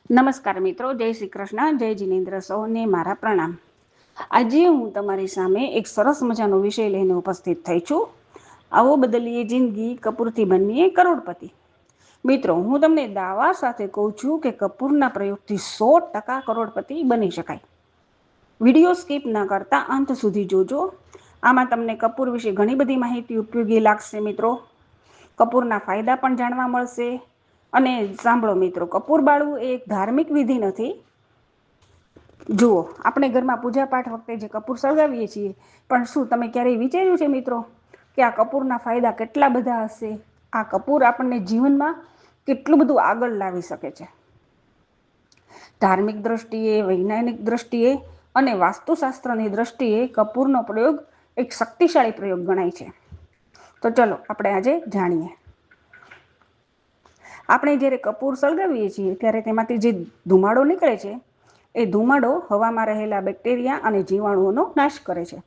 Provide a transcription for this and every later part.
નમસ્કાર મિત્રો, જય શ્રી કૃષ્ણ, જય જિનેન્દ્ર સૌને મારા પ્રણામ। આજે હું તમારી સામે એક સરસ મજાનો વિષય લઈને ઉપસ્થિત થઈ છું। આવો બદલીએ જિંદગી, કપૂરથી બનીએ કરોડપતિ। મિત્રો, હું તમને દાવા સાથે કહું છું કે કપૂરના પ્રયોગથી 100% કરોડપતિ બની શકાય। વિડીયો સ્કીપ ન કરતા અંત સુધી જોજો। આમાં તમને કપૂર વિશે ઘણી બધી માહિતી ઉપયોગી લાગશે મિત્રો। કપૂરના ફાયદા પણ જાણવા મળશે। અને સાંભળો મિત્રો, કપૂર બાળવું એ એક ધાર્મિક વિધિ નથી। જુઓ, આપણે ઘરમાં પૂજા પાઠ વખતે જે કપૂર સળગાવીએ છીએ, પણ શું તમે ક્યારેય વિચાર્યું છે મિત્રો કે આ કપૂરના ફાયદા કેટલા બધા હશે? આ કપૂર આપણને જીવનમાં કેટલું બધું આગળ લાવી શકે છે। ધાર્મિક દ્રષ્ટિએ, વૈજ્ઞાનિક દ્રષ્ટિએ અને વાસ્તુશાસ્ત્રની દ્રષ્ટિએ કપૂરનો પ્રયોગ એક શક્તિશાળી પ્રયોગ ગણાય છે। તો ચલો આપણે આજે જાણીએ। આપણે જ્યારે કપૂર સળગાવીએ છીએ ત્યારે તેમાંથી જે ધુમાડો નીકળે છે, એ ધુમાડો હવામાં રહેલા બેક્ટેરિયા અને જીવાણુઓનો નાશ કરે છે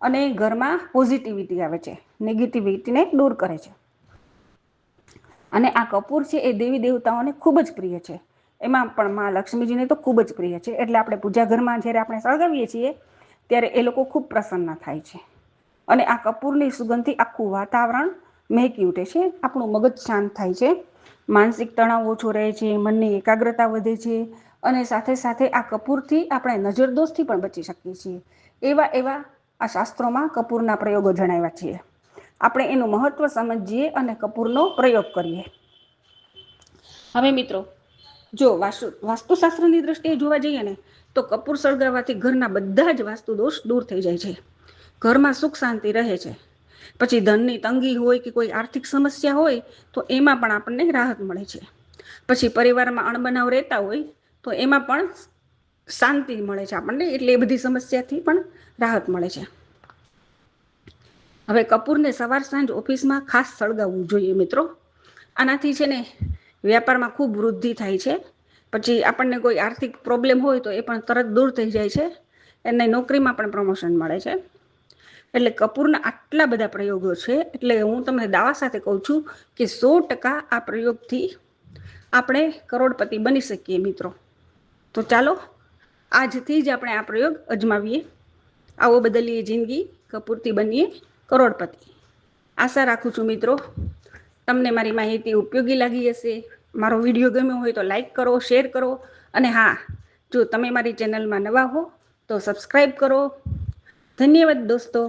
અને ઘરમાં પોઝિટિવિટી આવે છે, નેગેટિવિટીને દૂર કરે છે। અને આ કપૂર છે એ દેવી દેવતાઓને ખૂબ જ પ્રિય છે। એમાં પણ માં લક્ષ્મીજીને તો ખૂબ જ પ્રિય છે, એટલે આપણે પૂજા ઘરમાં જ્યારે આપણે સળગાવીએ છીએ ત્યારે એ લોકો ખૂબ પ્રસન્ન થાય છે। અને આ કપૂરની સુગંધથી આખું વાતાવરણ મહેકી ઉઠે છે, આપણું મગજ શાંત થાય છે, માનસિક તણાવ ઓછો રહે છે, મનની એકાગ્રતા વધે છે અને સાથે સાથે આ કપૂરથી આપણે નજરદોષથી પણ બચી શકીએ છીએ। એવા આ શાસ્ત્રોમાં કપૂરના પ્રયોગો જણાવ્યા છે। આપણે એનું મહત્વ સમજીએ અને કપૂરનો પ્રયોગ કરીએ। હવે મિત્રો, જો વાસ્તુશાસ્ત્રની દ્રષ્ટિએ જોવા જઈએ ને, તો કપૂર સળગાવવાથી ઘરના બધા જ વાસ્તુ દોષ દૂર થઈ જાય છે, ઘરમાં સુખ શાંતિ રહે છે। પછી ધનની તંગી હોય કે કોઈ આર્થિક સમસ્યા હોય તો એમાં પણ આપણને રાહત મળે છે। પછી પરિવારમાં અણબનાવ રહેતા હોય તો એમાં પણ શાંતિ મળે છે આપણને, એટલે એ બધી સમસ્યાથી પણ રાહત મળે છે। હવે કપૂરને સવાર સાંજ ઓફિસમાં ખાસ સળગાવવું જોઈએ મિત્રો। આનાથી છે ને વ્યાપારમાં ખૂબ વૃદ્ધિ થાય છે। પછી આપણને કોઈ આર્થિક પ્રોબ્લેમ હોય તો એ પણ તરત દૂર થઈ જાય છે। એને નોકરીમાં પણ પ્રમોશન મળે છે। એટલે કપૂરના આટલા બધા પ્રયોગો છે, એટલે હું તમને દાવા સાથે કહું છું કે 100% આ પ્રયોગથી આપણે કરોડપતિ બની શકીએ મિત્રો। તો ચાલો આજથી જ આપણે આ પ્રયોગ અજમાવીએ। આવો બદલીએ જિંદગી, કપૂરથી બનીએ કરોડપતિ। આશા રાખું છું મિત્રો તમને મારી માહિતી ઉપયોગી લાગી હશે। મારો વિડીયો ગમ્યો હોય તો લાઈક કરો, શેર કરો અને હા, જો તમે મારી ચેનલમાં નવા હો તો સબસ્ક્રાઈબ કરો। ધન્યવાદ દોસ્તો।